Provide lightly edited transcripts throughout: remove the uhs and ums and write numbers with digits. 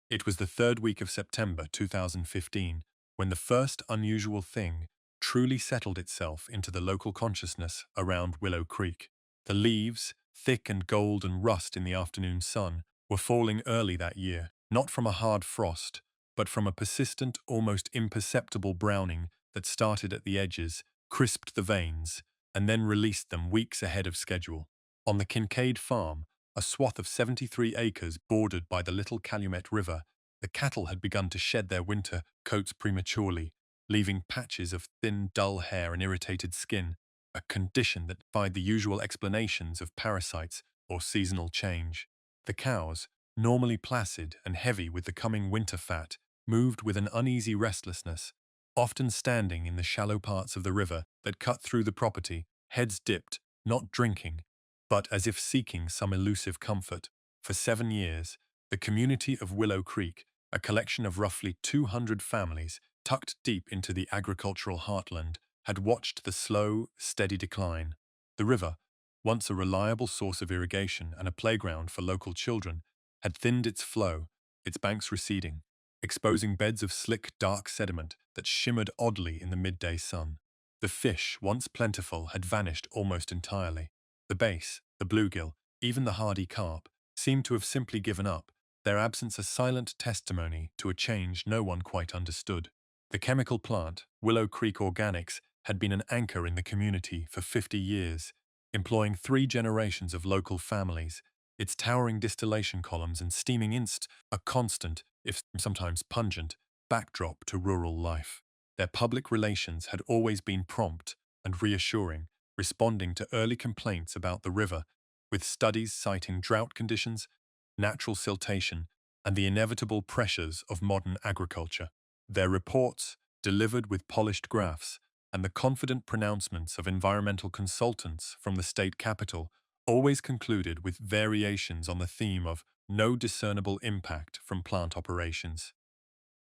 It was the third week of September 2015 when the first unusual thing truly settled itself into the local consciousness around Willow Creek. The leaves, thick and gold and rust in the afternoon sun, were falling early that year, not from a hard frost, but from a persistent, almost imperceptible browning that started at the edges, crisped the veins, and then released them weeks ahead of schedule. On the Kincaid farm, a swath of 73 acres bordered by the Little Calumet River, the cattle had begun to shed their winter coats prematurely, leaving patches of thin, dull hair and irritated skin, a condition that defied the usual explanations of parasites or seasonal change. The cows, normally placid and heavy with the coming winter fat, moved with an uneasy restlessness, often standing in the shallow parts of the river that cut through the property, heads dipped, not drinking, but as if seeking some elusive comfort. For 7 years, the community of Willow Creek, a collection of roughly 200 families tucked deep into the agricultural heartland, had watched the slow, steady decline. The river, once a reliable source of irrigation and a playground for local children, had thinned its flow, its banks receding, exposing beds of slick, dark sediment that shimmered oddly in the midday sun. The fish, once plentiful, had vanished almost entirely. The bass, the bluegill, even the hardy carp, seemed to have simply given up, their absence a silent testimony to a change no one quite understood. The chemical plant, Willow Creek Organics, had been an anchor in the community for 50 years, employing 3 generations of local families, its towering distillation columns and steaming a constant, if sometimes pungent, backdrop to rural life. Their public relations had always been prompt and reassuring, responding to early complaints about the river, with studies citing drought conditions, natural siltation, and the inevitable pressures of modern agriculture. Their reports, delivered with polished graphs, and the confident pronouncements of environmental consultants from the state capital always concluded with variations on the theme of no discernible impact from plant operations.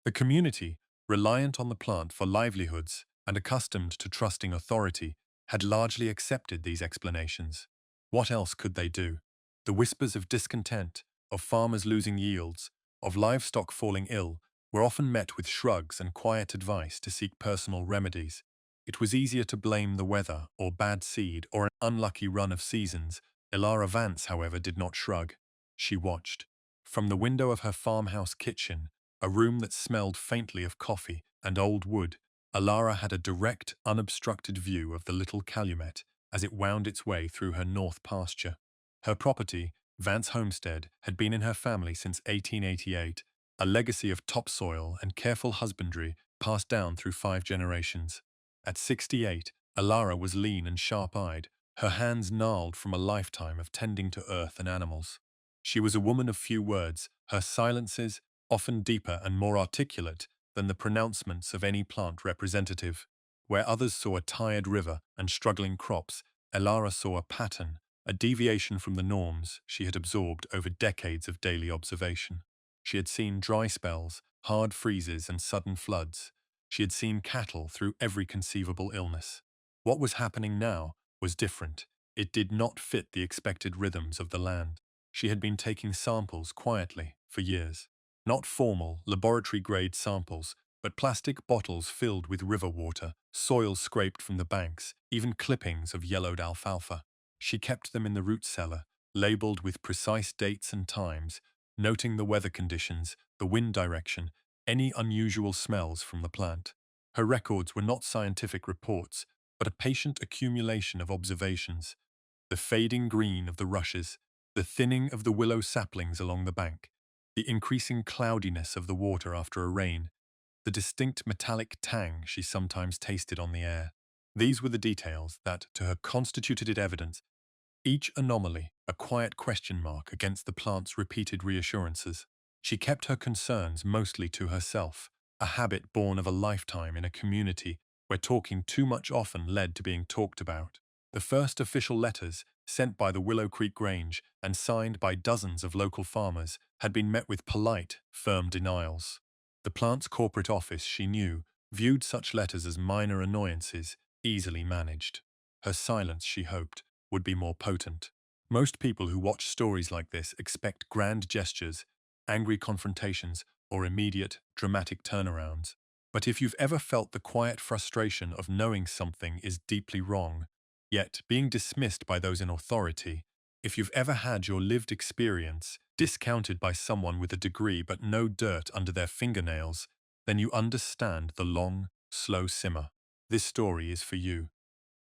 The community, reliant on the plant for livelihoods and accustomed to trusting authority, had largely accepted these explanations. What else could they do? The whispers of discontent, of farmers losing yields, of livestock falling ill, were often met with shrugs and quiet advice to seek personal remedies. It was easier to blame the weather or bad seed or an unlucky run of seasons. Elara Vance, however, did not shrug. She watched. From the window of her farmhouse kitchen, a room that smelled faintly of coffee and old wood, Elara had a direct, unobstructed view of the Little Calumet as it wound its way through her north pasture. Her property, Vance Homestead, had been in her family since 1888, a legacy of topsoil and careful husbandry passed down through 5 generations. At 68, Elara was lean and sharp-eyed, her hands gnarled from a lifetime of tending to earth and animals. She was a woman of few words, her silences often deeper and more articulate than the pronouncements of any plant representative. Where others saw a tired river and struggling crops, Elara saw a pattern, a deviation from the norms she had absorbed over decades of daily observation. She had seen dry spells, hard freezes, and sudden floods. She had seen cattle through every conceivable illness. What was happening now was different. It did not fit the expected rhythms of the land. She had been taking samples quietly for years. Not formal, laboratory-grade samples, but plastic bottles filled with river water, soil scraped from the banks, even clippings of yellowed alfalfa. She kept them in the root cellar, labeled with precise dates and times, noting the weather conditions, the wind direction, any unusual smells from the plant. Her records were not scientific reports, but a patient accumulation of observations. The fading green of the rushes, the thinning of the willow saplings along the bank, the increasing cloudiness of the water after a rain, the distinct metallic tang she sometimes tasted on the air. These were the details that, to her, constituted evidence, each anomaly a quiet question mark against the plant's repeated reassurances. She kept her concerns mostly to herself, a habit born of a lifetime in a community where talking too much often led to being talked about. The first official letters, sent by the Willow Creek Grange and signed by dozens of local farmers, had been met with polite, firm denials. The plant's corporate office, she knew, viewed such letters as minor annoyances, easily managed. Her silence, she hoped, would be more potent. Most people who watch stories like this expect grand gestures, angry confrontations, or immediate, dramatic turnarounds. But if you've ever felt the quiet frustration of knowing something is deeply wrong, yet being dismissed by those in authority, if you've ever had your lived experience discounted by someone with a degree but no dirt under their fingernails, then you understand the long, slow simmer. This story is for you.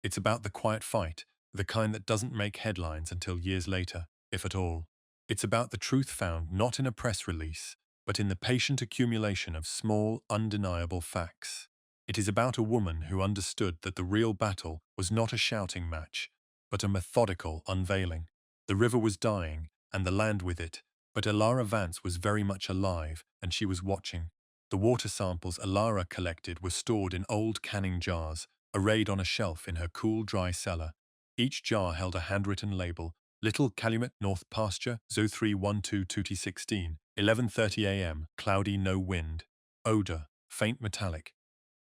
It's about the quiet fight, the kind that doesn't make headlines until years later, if at all. It's about the truth found not in a press release, but in the patient accumulation of small, undeniable facts. It is about a woman who understood that the real battle was not a shouting match, but a methodical unveiling. The river was dying, and the land with it, but Elara Vance was very much alive, and she was watching. The water samples Elara collected were stored in old canning jars, arrayed on a shelf in her cool, dry cellar. Each jar held a handwritten label: Little Calumet North Pasture, Zo 312 2T16, 11:30 a.m., cloudy, no wind. Odor, faint metallic.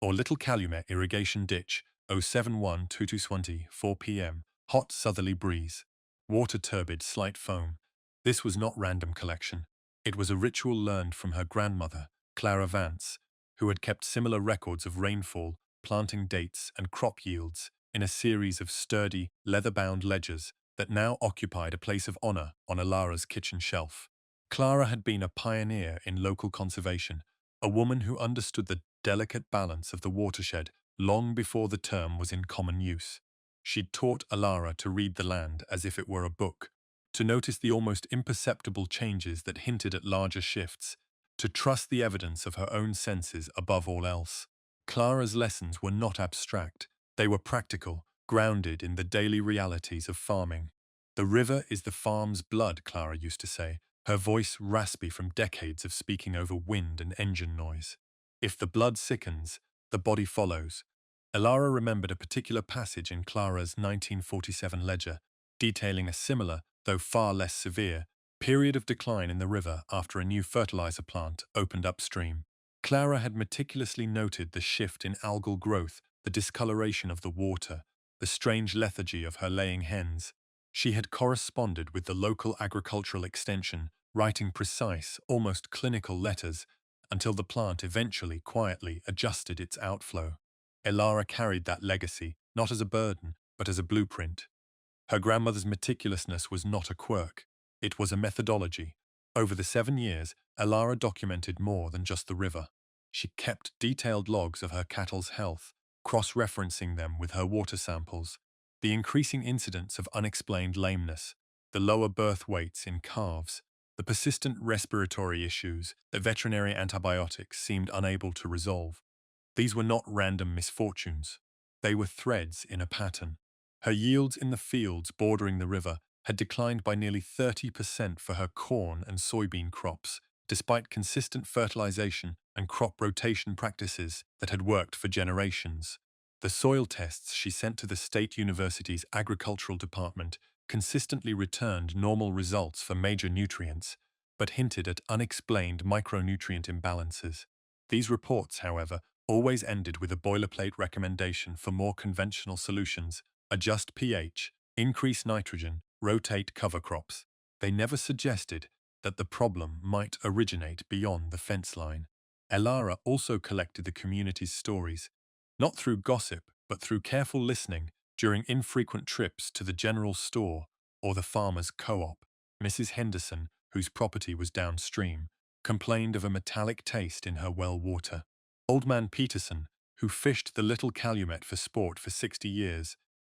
Or Little Calumet Irrigation Ditch, 071 2220, 4 p.m., hot southerly breeze. Water turbid, slight foam. This was not random collection. It was a ritual learned from her grandmother, Clara Vance, who had kept similar records of rainfall, planting dates, and crop yields in a series of sturdy, leather-bound ledgers that now occupied a place of honor on Elara's kitchen shelf. Clara had been a pioneer in local conservation, a woman who understood the delicate balance of the watershed long before the term was in common use. She'd taught Elara to read the land as if it were a book, to notice the almost imperceptible changes that hinted at larger shifts, to trust the evidence of her own senses above all else. Clara's lessons were not abstract. They were practical, grounded in the daily realities of farming. The river is the farm's blood, Clara used to say, her voice raspy from decades of speaking over wind and engine noise. If the blood sickens, the body follows. Elara remembered a particular passage in Clara's 1947 ledger, detailing a similar, though far less severe, period of decline in the river after a new fertilizer plant opened upstream. Clara had meticulously noted the shift in algal growth, the discoloration of the water, the strange lethargy of her laying hens. She had corresponded with the local agricultural extension, writing precise, almost clinical letters, until the plant eventually, quietly adjusted its outflow. Elara carried that legacy, not as a burden, but as a blueprint. Her grandmother's meticulousness was not a quirk. It was a methodology. Over the 7 years, Elara documented more than just the river. She kept detailed logs of her cattle's health, cross-referencing them with her water samples. The increasing incidence of unexplained lameness, the lower birth weights in calves, the persistent respiratory issues that veterinary antibiotics seemed unable to resolve. These were not random misfortunes. They were threads in a pattern. Her yields in the fields bordering the river had declined by nearly 30% for her corn and soybean crops, despite consistent fertilization and crop rotation practices that had worked for generations. The soil tests she sent to the State University's agricultural department consistently returned normal results for major nutrients, but hinted at unexplained micronutrient imbalances. These reports, however, always ended with a boilerplate recommendation for more conventional solutions: adjust pH, increase nitrogen, rotate cover crops. They never suggested that the problem might originate beyond the fence line. Elara also collected the community's stories, not through gossip, but through careful listening during infrequent trips to the general store or the farmer's co-op. Mrs. Henderson, whose property was downstream, complained of a metallic taste in her well water. Old Man Peterson, who fished the Little Calumet for sport for 60 years,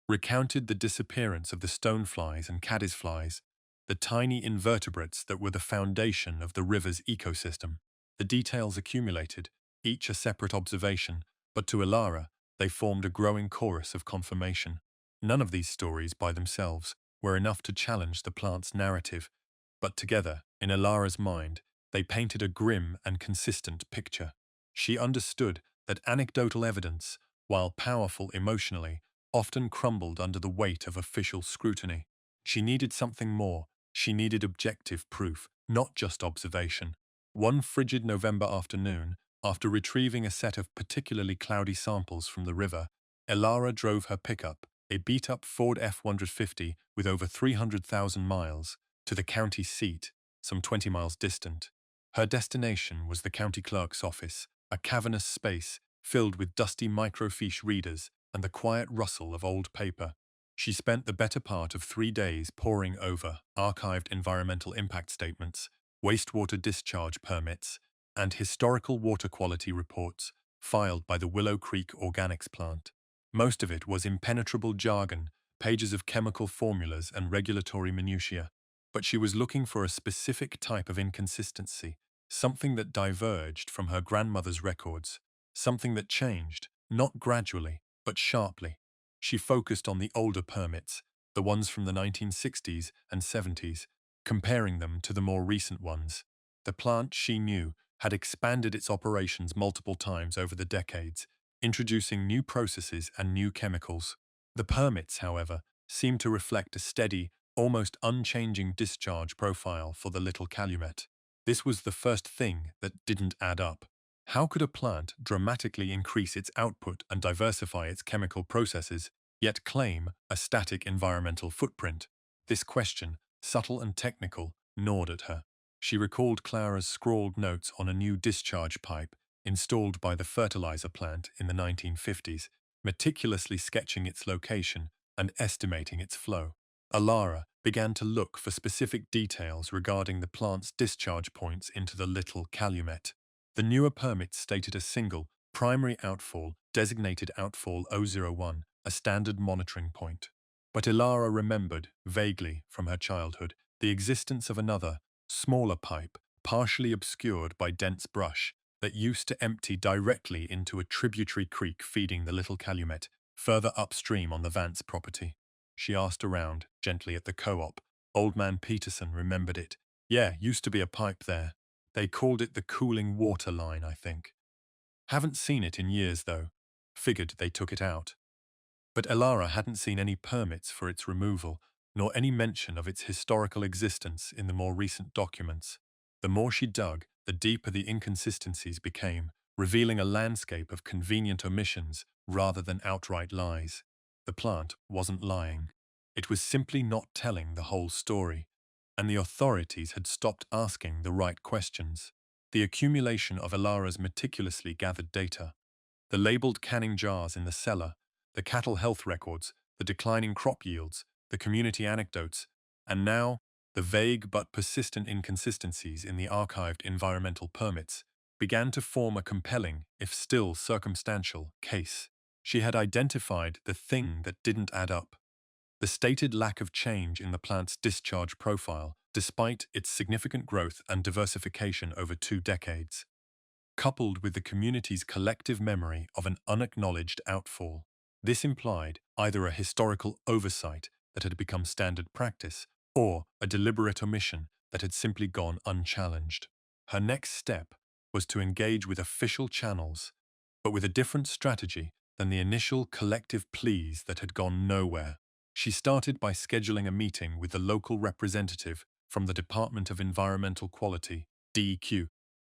recounted the disappearance of the stoneflies and caddisflies, the tiny invertebrates that were the foundation of the river's ecosystem. The details accumulated, each a separate observation, but to Elara, they formed a growing chorus of confirmation. None of these stories by themselves were enough to challenge the plant's narrative, but together, in Elara's mind, they painted a grim and consistent picture. She understood that anecdotal evidence, while powerful emotionally, often crumbled under the weight of official scrutiny. She needed something more. She needed objective proof, not just observation. One frigid November afternoon, after retrieving a set of particularly cloudy samples from the river, Elara drove her pickup, a beat-up Ford F-150 with over 300,000 miles, to the county seat, some 20 miles distant. Her destination was the county clerk's office, a cavernous space filled with dusty microfiche readers and the quiet rustle of old paper. She spent the better part of 3 days poring over archived environmental impact statements, wastewater discharge permits, and historical water quality reports filed by the Willow Creek Organics plant. Most of it was impenetrable jargon, pages of chemical formulas and regulatory minutiae. But she was looking for a specific type of inconsistency, something that diverged from her grandmother's records, something that changed, not gradually, but sharply. She focused on the older permits, the ones from the 1960s and 70s, comparing them to the more recent ones. The plant, she knew, had expanded its operations multiple times over the decades, introducing new processes and new chemicals. The permits, however, seemed to reflect a steady, almost unchanging discharge profile for the Little Calumet. This was the first thing that didn't add up. How could a plant dramatically increase its output and diversify its chemical processes, yet claim a static environmental footprint? This question, subtle and technical, gnawed at her. She recalled Clara's scrawled notes on a new discharge pipe installed by the fertilizer plant in the 1950s, meticulously sketching its location and estimating its flow. Alara began to look for specific details regarding the plant's discharge points into the Little Calumet. The newer permits stated a single, primary outfall, designated outfall 001, a standard monitoring point. But Ilara remembered, vaguely from her childhood, the existence of another, smaller pipe, partially obscured by dense brush, that used to empty directly into a tributary creek feeding the Little Calumet, further upstream on the Vance property. She asked around, gently at the co-op. Old man Peterson remembered it. Yeah, used to be a pipe there. They called it the cooling water line, I think. Haven't seen it in years, though. Figured they took it out. But Elara hadn't seen any permits for its removal, nor any mention of its historical existence in the more recent documents. The more she dug, the deeper the inconsistencies became, revealing a landscape of convenient omissions rather than outright lies. The plant wasn't lying. It was simply not telling the whole story, and the authorities had stopped asking the right questions. The accumulation of Elara's meticulously gathered data, the labeled canning jars in the cellar, the cattle health records, the declining crop yields, the community anecdotes, and now the vague but persistent inconsistencies in the archived environmental permits began to form a compelling, if still circumstantial, case. She had identified the thing that didn't add up. The stated lack of change in the plant's discharge profile, despite its significant growth and diversification over 2 decades, coupled with the community's collective memory of an unacknowledged outfall. This implied either a historical oversight that had become standard practice or a deliberate omission that had simply gone unchallenged. Her next step was to engage with official channels, but with a different strategy than the initial collective pleas that had gone nowhere. She started by scheduling a meeting with the local representative from the Department of Environmental Quality, DEQ,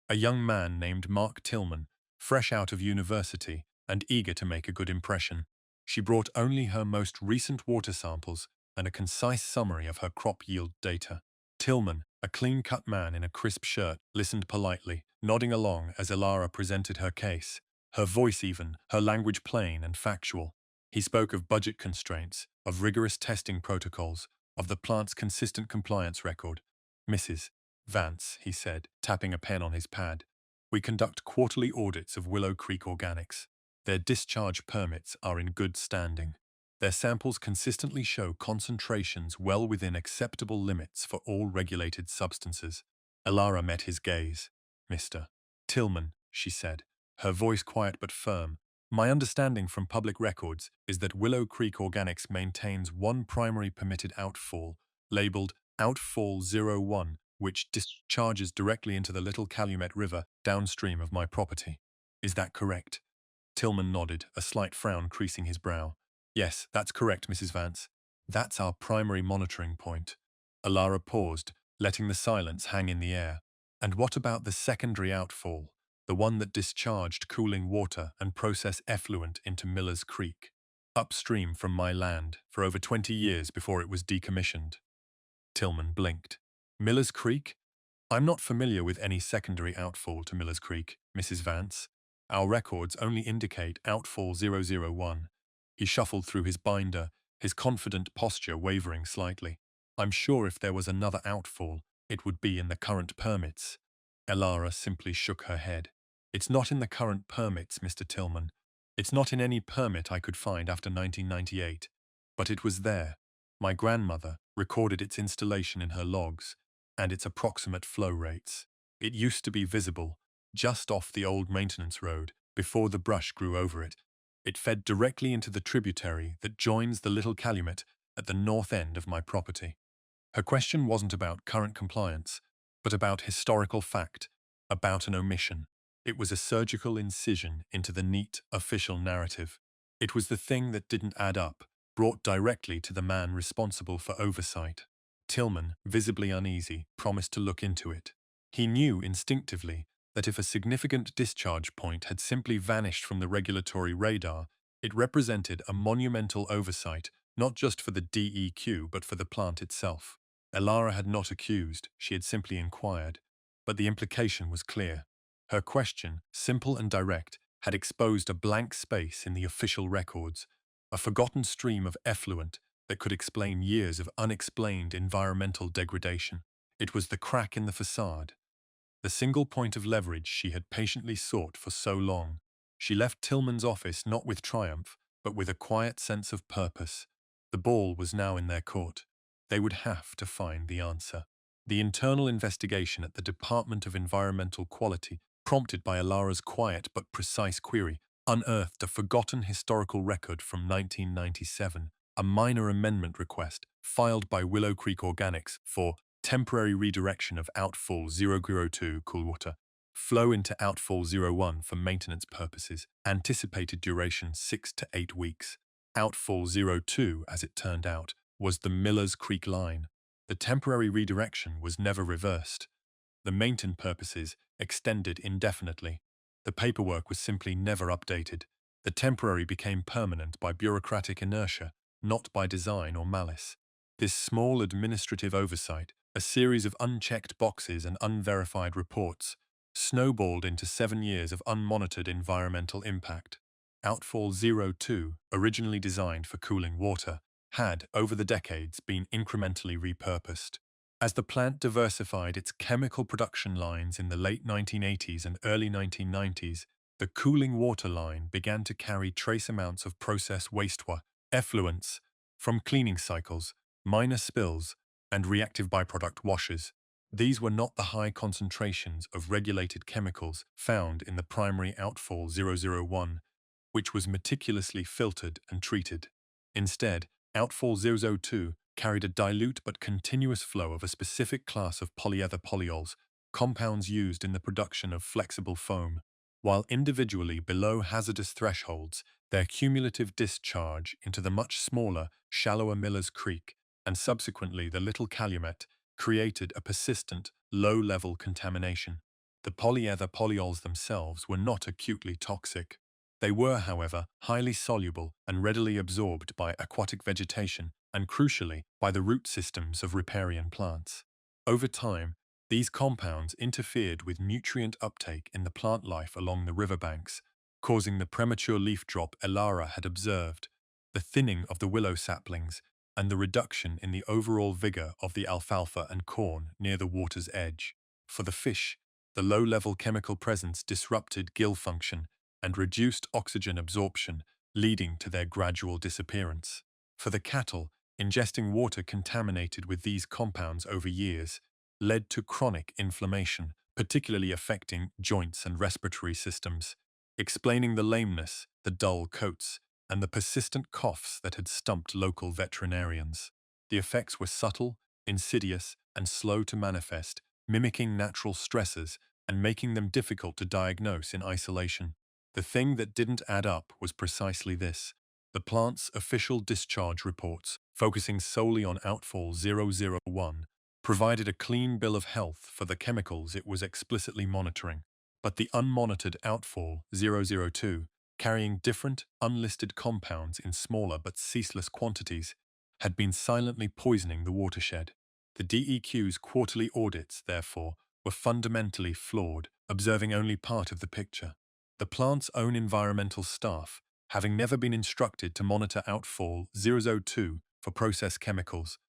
a young man named Mark Tillman, fresh out of university and eager to make a good impression. She brought only her most recent water samples and a concise summary of her crop yield data. Tillman, a clean-cut man in a crisp shirt, listened politely, nodding along as Elara presented her case, her voice even, her language plain and factual. He spoke of budget constraints, of rigorous testing protocols, of the plant's consistent compliance record. Mrs. Vance, he said, tapping a pen on his pad, we conduct quarterly audits of Willow Creek Organics. Their discharge permits are in good standing. Their samples consistently show concentrations well within acceptable limits for all regulated substances. Elara met his gaze. Mr. Tillman, she said, her voice quiet but firm, my understanding from public records is that Willow Creek Organics maintains one primary permitted outfall, labeled Outfall 01, which discharges directly into the Little Calumet River downstream of my property. Is that correct? Tillman nodded, a slight frown creasing his brow. Yes, that's correct, Mrs. Vance. That's our primary monitoring point. Alara paused, letting the silence hang in the air. And what about the secondary outfall, the one that discharged cooling water and processed effluent into Miller's Creek, upstream from my land for over 20 years before it was decommissioned? Tillman blinked. Miller's Creek? I'm not familiar with any secondary outfall to Miller's Creek, Mrs. Vance. Our records only indicate outfall 001. He shuffled through his binder, his confident posture wavering slightly. I'm sure if there was another outfall, it would be in the current permits. Elara simply shook her head. It's not in the current permits, Mr. Tillman. It's not in any permit I could find after 1998. But it was there. My grandmother recorded its installation in her logs, and its approximate flow rates. It used to be visible, just off the old maintenance road, before the brush grew over it. It fed directly into the tributary that joins the Little Calumet at the north end of my property. Her question wasn't about current compliance, but about historical fact, about an omission. It was a surgical incision into the neat, official narrative. It was the thing that didn't add up, brought directly to the man responsible for oversight. Tillman, visibly uneasy, promised to look into it. He knew instinctively that if a significant discharge point had simply vanished from the regulatory radar, it represented a monumental oversight, not just for the DEQ but for the plant itself. Elara had not accused, she had simply inquired, but the implication was clear. Her question, simple and direct, had exposed a blank space in the official records, a forgotten stream of effluent that could explain years of unexplained environmental degradation. It was the crack in the facade, the single point of leverage she had patiently sought for so long. She left Tillman's office not with triumph, but with a quiet sense of purpose. The ball was now in their court. They would have to find the answer. The internal investigation at the Department of Environmental Quality, prompted by Elara's quiet but precise query, unearthed a forgotten historical record from 1997, a minor amendment request filed by Willow Creek Organics for temporary redirection of outfall 002 cool water, flow into outfall 01 for maintenance purposes, anticipated duration 6 to 8 weeks. Outfall 02, as it turned out, was the Miller's Creek line. The temporary redirection was never reversed. The maintenance purposes extended indefinitely. The paperwork was simply never updated. The temporary became permanent by bureaucratic inertia, not by design or malice. This small administrative oversight, a series of unchecked boxes and unverified reports, snowballed into 7 years of unmonitored environmental impact. Outfall 02, originally designed for cooling water, had, over the decades, been incrementally repurposed. As the plant diversified its chemical production lines in the late 1980s and early 1990s, the cooling water line began to carry trace amounts of process wastewater, effluents, from cleaning cycles, minor spills, and reactive byproduct washes. These were not the high concentrations of regulated chemicals found in the primary outfall 001, which was meticulously filtered and treated. Instead, outfall 002 carried a dilute but continuous flow of a specific class of polyether polyols, compounds used in the production of flexible foam. While individually below hazardous thresholds, their cumulative discharge into the much smaller, shallower Miller's Creek and subsequently the Little Calumet created a persistent, low-level contamination. The polyether polyols themselves were not acutely toxic. They were, however, highly soluble and readily absorbed by aquatic vegetation and, crucially, by the root systems of riparian plants. Over time, these compounds interfered with nutrient uptake in the plant life along the riverbanks, causing the premature leaf drop Elara had observed, the thinning of the willow saplings, and the reduction in the overall vigor of the alfalfa and corn near the water's edge. For the fish, the low-level chemical presence disrupted gill function and reduced oxygen absorption, leading to their gradual disappearance. For the cattle, ingesting water contaminated with these compounds over years led to chronic inflammation, particularly affecting joints and respiratory systems, explaining the lameness, the dull coats, and the persistent coughs that had stumped local veterinarians. The effects were subtle, insidious, and slow to manifest, mimicking natural stressors and making them difficult to diagnose in isolation. The thing that didn't add up was precisely this. The plant's official discharge reports, focusing solely on outfall 001, provided a clean bill of health for the chemicals it was explicitly monitoring. But the unmonitored outfall 002, carrying different, unlisted compounds in smaller but ceaseless quantities, had been silently poisoning the watershed. The DEQ's quarterly audits, therefore, were fundamentally flawed, observing only part of the picture. The plant's own environmental staff, having never been instructed to monitor outfall 002 for process chemicals,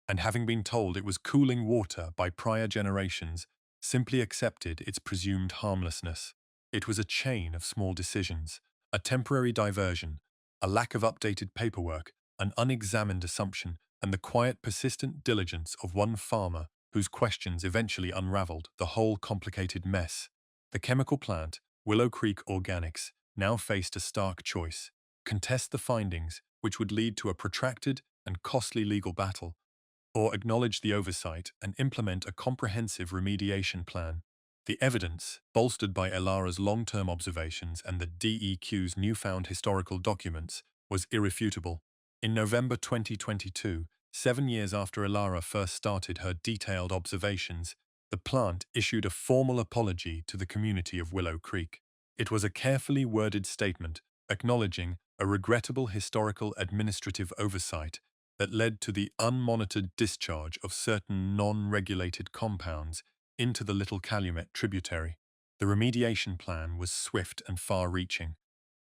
and having been told it was cooling water by prior generations, simply accepted its presumed harmlessness. It was a chain of small decisions, a temporary diversion, a lack of updated paperwork, an unexamined assumption, and the quiet, persistent diligence of one farmer whose questions eventually unraveled the whole complicated mess. The chemical plant, Willow Creek Organics, now faced a stark choice: contest the findings, which would lead to a protracted and costly legal battle, or acknowledge the oversight and implement a comprehensive remediation plan. The evidence, bolstered by Elara's long-term observations and the DEQ's newfound historical documents, was irrefutable. In November 2022, 7 years after Elara first started her detailed observations, the plant issued a formal apology to the community of Willow Creek. It was a carefully worded statement acknowledging a regrettable historical administrative oversight that led to the unmonitored discharge of certain non-regulated compounds into the Little Calumet tributary. The remediation plan was swift and far-reaching.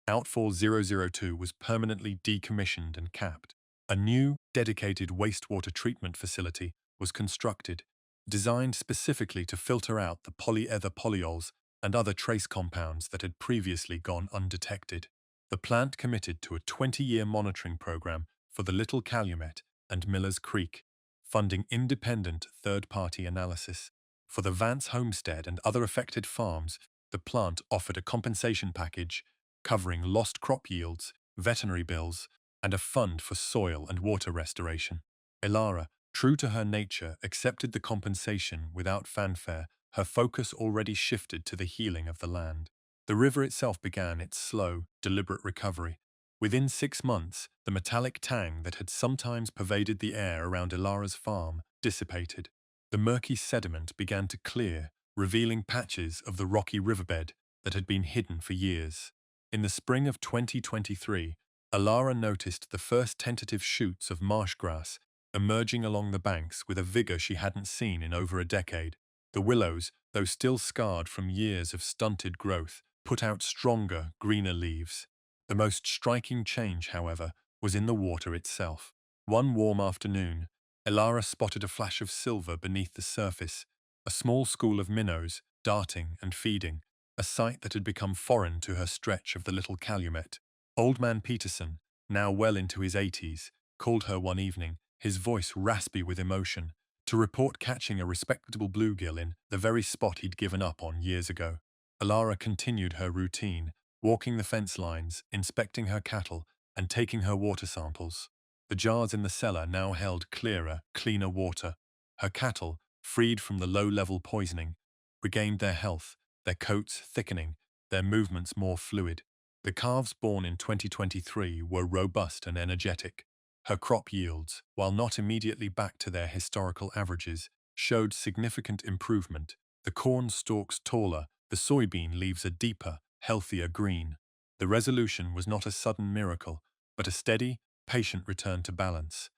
Outfall 002 was permanently decommissioned and capped. A new, dedicated wastewater treatment facility was constructed, designed specifically to filter out the polyether polyols and other trace compounds that had previously gone undetected. The plant committed to a 20-year monitoring program for the Little Calumet and Miller's Creek, funding independent third-party analysis. For the Vance homestead and other affected farms, the plant offered a compensation package covering lost crop yields, veterinary bills, and a fund for soil and water restoration. Elara, true to her nature, accepted the compensation without fanfare. Her focus already shifted to the healing of the land. The river itself began its slow, deliberate recovery. Within 6 months, the metallic tang that had sometimes pervaded the air around Elara's farm dissipated. The murky sediment began to clear, revealing patches of the rocky riverbed that had been hidden for years. In the spring of 2023, Elara noticed the first tentative shoots of marsh grass emerging along the banks with a vigor she hadn't seen in over a decade. The willows, though still scarred from years of stunted growth, put out stronger, greener leaves. The most striking change, however, was in the water itself. One warm afternoon, Elara spotted a flash of silver beneath the surface, a small school of minnows, darting and feeding, a sight that had become foreign to her stretch of the Little Calumet. Old Man Peterson, now well into his 80s, called her one evening, his voice raspy with emotion, to report catching a respectable bluegill in the very spot he'd given up on years ago. Elara continued her routine, walking the fence lines, inspecting her cattle, and taking her water samples. The jars in the cellar now held clearer, cleaner water. Her cattle, freed from the low-level poisoning, regained their health, their coats thickening, their movements more fluid. The calves born in 2023 were robust and energetic. Her crop yields, while not immediately back to their historical averages, showed significant improvement. The corn stalks taller, the soybean leaves a deeper, healthier green. The resolution was not a sudden miracle, but a steady, patient return to balance.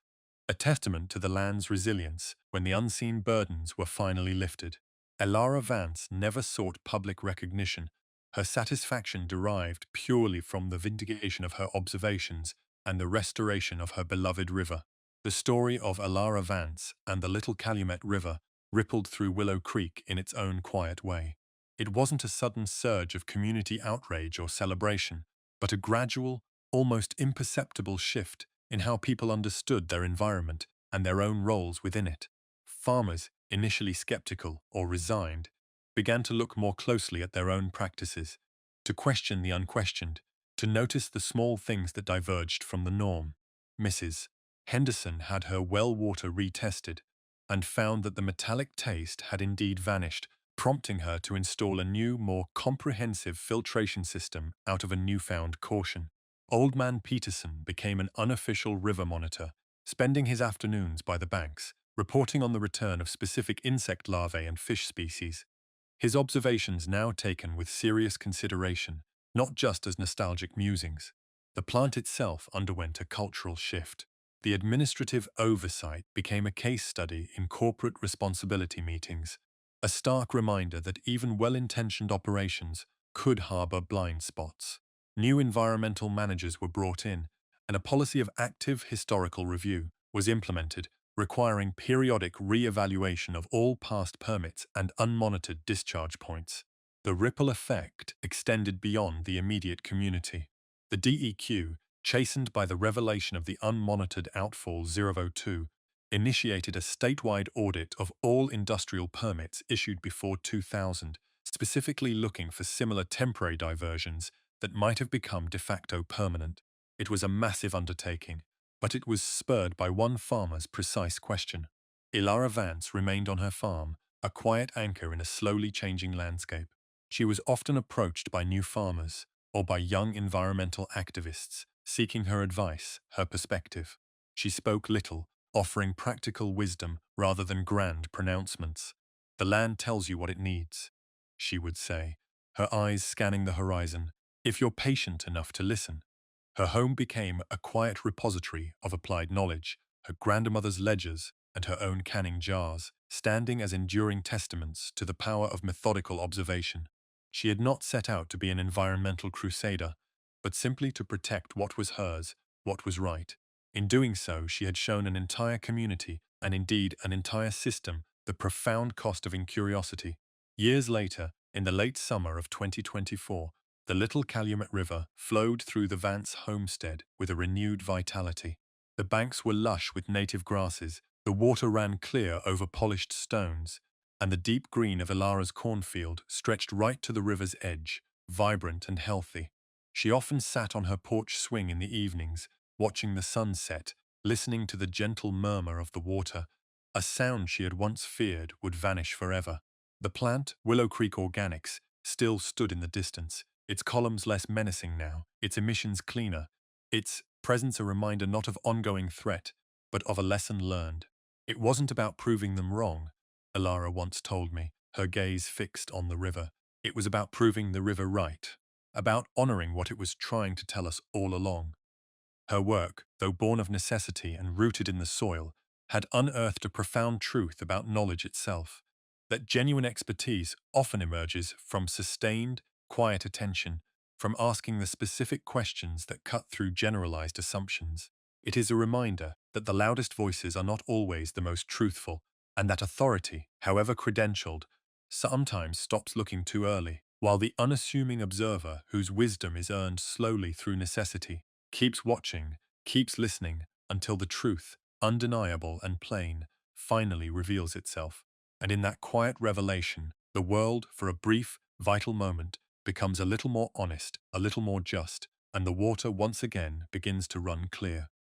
A testament to the land's resilience when the unseen burdens were finally lifted. Elara Vance never sought public recognition. Her satisfaction derived purely from the vindication of her observations and the restoration of her beloved river. The story of Elara Vance and the Little Calumet River rippled through Willow Creek in its own quiet way. It wasn't a sudden surge of community outrage or celebration, but a gradual, almost imperceptible shift in how people understood their environment and their own roles within it. Farmers, initially skeptical or resigned, began to look more closely at their own practices, to question the unquestioned, to notice the small things that diverged from the norm. Mrs. Henderson had her well water retested and found that the metallic taste had indeed vanished, prompting her to install a new, more comprehensive filtration system out of a newfound caution. Old Man Peterson became an unofficial river monitor, spending his afternoons by the banks, reporting on the return of specific insect larvae and fish species. His observations now taken with serious consideration, not just as nostalgic musings. The plant itself underwent a cultural shift. The administrative oversight became a case study in corporate responsibility meetings. A stark reminder that even well-intentioned operations could harbor blind spots. New environmental managers were brought in, and a policy of active historical review was implemented, requiring periodic re-evaluation of all past permits and unmonitored discharge points. The ripple effect extended beyond the immediate community. The DEQ, chastened by the revelation of the unmonitored outfall 002, initiated a statewide audit of all industrial permits issued before 2000, specifically looking for similar temporary diversions that might have become de facto permanent. It was a massive undertaking, but it was spurred by one farmer's precise question. Ilara Vance remained on her farm, a quiet anchor in a slowly changing landscape. She was often approached by new farmers or by young environmental activists, seeking her advice, her perspective. She spoke little, offering practical wisdom rather than grand pronouncements. "The land tells you what it needs," she would say, her eyes scanning the horizon, "if you're patient enough to listen." Her home became a quiet repository of applied knowledge, her grandmother's ledgers and her own canning jars, standing as enduring testaments to the power of methodical observation. She had not set out to be an environmental crusader, but simply to protect what was hers, what was right. In doing so, she had shown an entire community, and indeed an entire system, the profound cost of incuriosity. Years later, in the late summer of 2024, the Little Calumet River flowed through the Vance homestead with a renewed vitality. The banks were lush with native grasses, the water ran clear over polished stones, and the deep green of Ilara's cornfield stretched right to the river's edge, vibrant and healthy. She often sat on her porch swing in the evenings, watching the sunset, listening to the gentle murmur of the water, a sound she had once feared would vanish forever. The plant, Willow Creek Organics, still stood in the distance, its columns less menacing now, its emissions cleaner, its presence a reminder not of ongoing threat, but of a lesson learned. It wasn't about proving them wrong, Ilara once told me, her gaze fixed on the river. It was about proving the river right, about honoring what it was trying to tell us all along. Her work, though born of necessity and rooted in the soil, had unearthed a profound truth about knowledge itself, that genuine expertise often emerges from sustained, quiet attention, from asking the specific questions that cut through generalized assumptions. It is a reminder that the loudest voices are not always the most truthful, and that authority, however credentialed, sometimes stops looking too early, while the unassuming observer, whose wisdom is earned slowly through necessity, keeps watching, keeps listening, until the truth, undeniable and plain, finally reveals itself. And in that quiet revelation, the world, for a brief, vital moment, becomes a little more honest, a little more just, and the water once again begins to run clear.